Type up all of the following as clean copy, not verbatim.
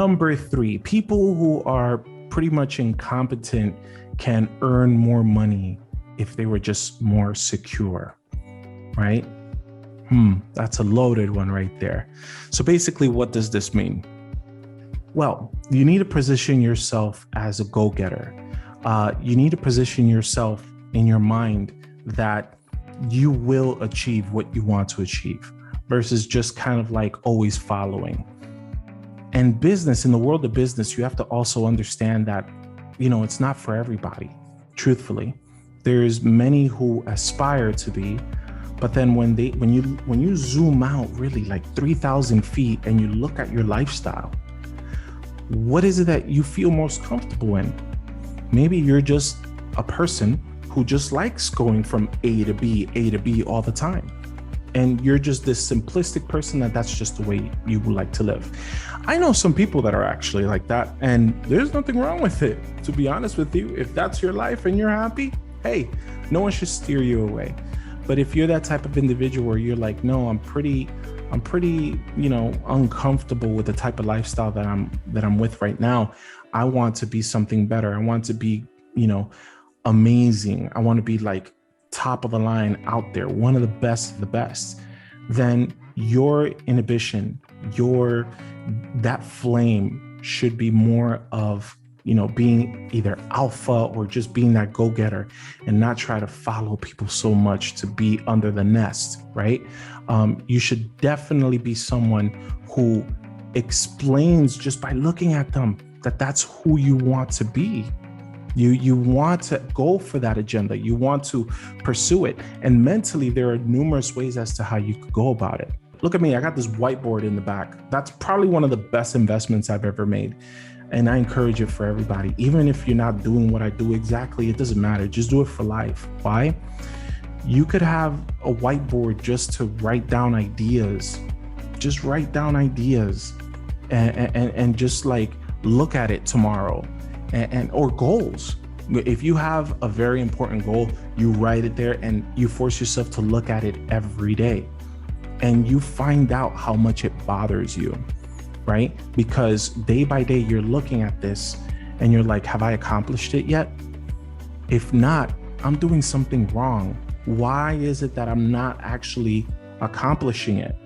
Number three, people who are pretty much incompetent can earn more money if they were just more secure, right? That's a loaded one right there. So basically, what does this mean? Well, you need to position yourself as a go-getter. You need to position yourself in your mind that you will achieve what you want to achieve versus just kind of like always following. And business, in the world of business, you have to also understand that, it's not for everybody, truthfully. There's many who aspire to be, but then when you zoom out really like 3,000 feet and you look at your lifestyle, what is it that you feel most comfortable in? Maybe you're just a person who just likes going from A to B all the time. And you're just this simplistic person that's just the way you would like to live. I know some people that are actually like that, and there's nothing wrong with it. To be honest with you, if that's your life and you're happy, hey, no one should steer you away. But if you're that type of individual where you're like, no, I'm pretty, uncomfortable with the type of lifestyle that I'm with right now. I want to be something better. I want to be, amazing. I want to be like top of the line out there, one of the best of the best. Then your inhibition, that flame should be more of, being either alpha or just being that go-getter and not try to follow people so much to be under the nest, right? You should definitely be someone who explains just by looking at them that that's who you want to be. You want to go for that agenda. You want to pursue it. And mentally, there are numerous ways as to how you could go about it. Look at me, I got this whiteboard in the back. That's probably one of the best investments I've ever made. And I encourage it for everybody. Even if you're not doing what I do exactly, it doesn't matter. Just do it for life. Why? You could have a whiteboard just to write down ideas. Just write down ideas and just like look at it tomorrow or goals. If you have a very important goal, you write it there and you force yourself to look at it every day. And you find out how much it bothers you, right? Because day by day, you're looking at this and you're like, have I accomplished it yet? If not, I'm doing something wrong. Why is it that I'm not actually accomplishing it?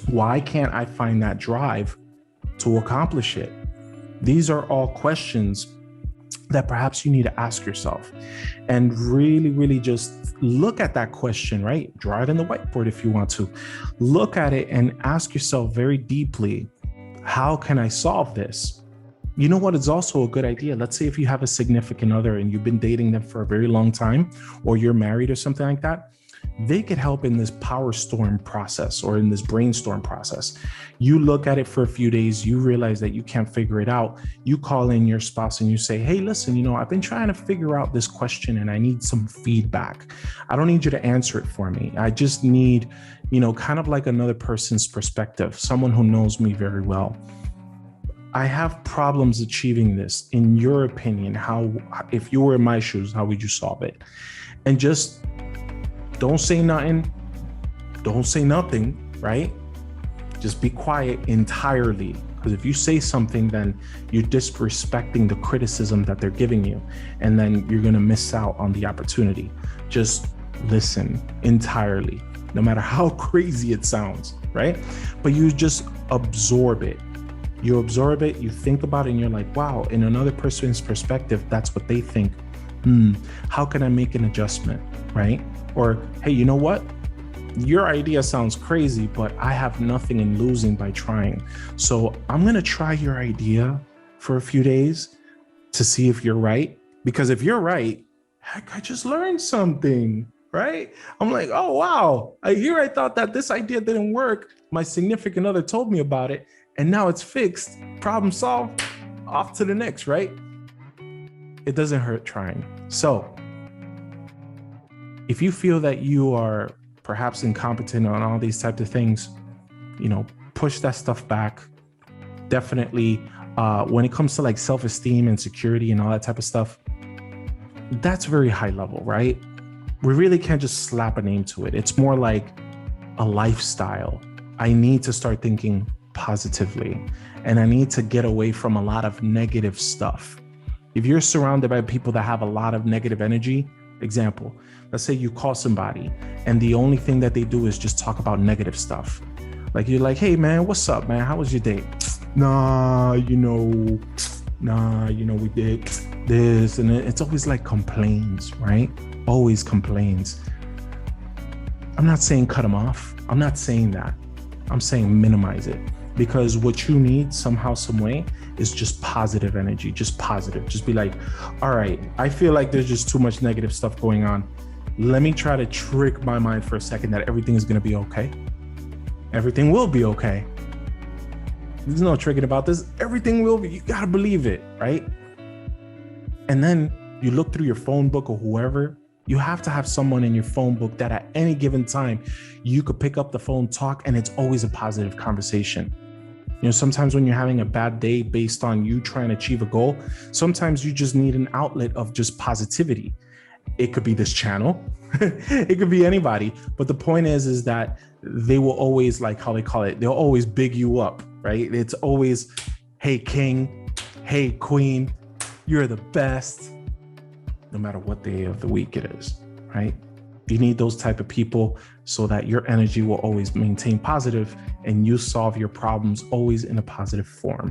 Why can't I find that drive to accomplish it? These are all questions that perhaps you need to ask yourself and really, really just look at that question, right? Draw it in the whiteboard if you want to. Look at it and ask yourself very deeply, how can I solve this? You know what is also a good idea? Let's say if you have a significant other and you've been dating them for a very long time, or you're married or something like that, they could help in this power storm process or in this brainstorm process. You look at it for a few days, you realize that you can't figure it out. You call in your spouse and you say, hey, listen, I've been trying to figure out this question and I need some feedback. I don't need you to answer it for me. I just need, kind of like another person's perspective, someone who knows me very well. I have problems achieving this. In your opinion, if you were in my shoes, how would you solve it? And just don't say nothing. Don't say nothing, right? Just be quiet entirely. Because if you say something, then you're disrespecting the criticism that they're giving you. And then you're going to miss out on the opportunity. Just listen entirely, no matter how crazy it sounds, right? But you just absorb it. You absorb it, you think about it, and you're like, wow, in another person's perspective, that's what they think. How can I make an adjustment, right? Or, hey, you know what? Your idea sounds crazy, but I have nothing in losing by trying. So I'm going to try your idea for a few days to see if you're right. Because if you're right, heck, I just learned something, right? I'm like, oh, wow. I thought that this idea didn't work. My significant other told me about it, and now it's fixed. Problem solved. Off to the next, right? It doesn't hurt trying. So if you feel that you are perhaps incompetent on all these types of things, push that stuff back. Definitely, when it comes to like self-esteem and security and all that type of stuff, that's very high level, right? We really can't just slap a name to it. It's more like a lifestyle. I need to start thinking positively. And I need to get away from a lot of negative stuff. If you're surrounded by people that have a lot of negative energy, example, let's say you call somebody and the only thing that they do is just talk about negative stuff. Like you're like, hey man, what's up, man? How was your day? Nah, we did this. And it's always like complaints, right? Always complains. I'm not saying cut them off. I'm not saying that. I'm saying minimize it, because what you need somehow, some way is just positive energy, just positive. Just be like, all right, I feel like there's just too much negative stuff going on. Let me try to trick my mind for a second that everything is going to be okay. Everything will be okay. There's no tricking about this. Everything will be. You got to believe it, right? And then you look through your phone book or whoever. You have to have someone in your phone book that at any given time, you could pick up the phone, talk, and it's always a positive conversation. Sometimes when you're having a bad day based on you trying to achieve a goal, sometimes you just need an outlet of just positivity. It could be this channel. It could be anybody. But the point is that they will always, like how they call it, they'll always big you up, right? It's always, hey, king, hey, queen, you're the best, no matter what day of the week it is, right? You need those type of people so that your energy will always maintain positive and you solve your problems always in a positive form.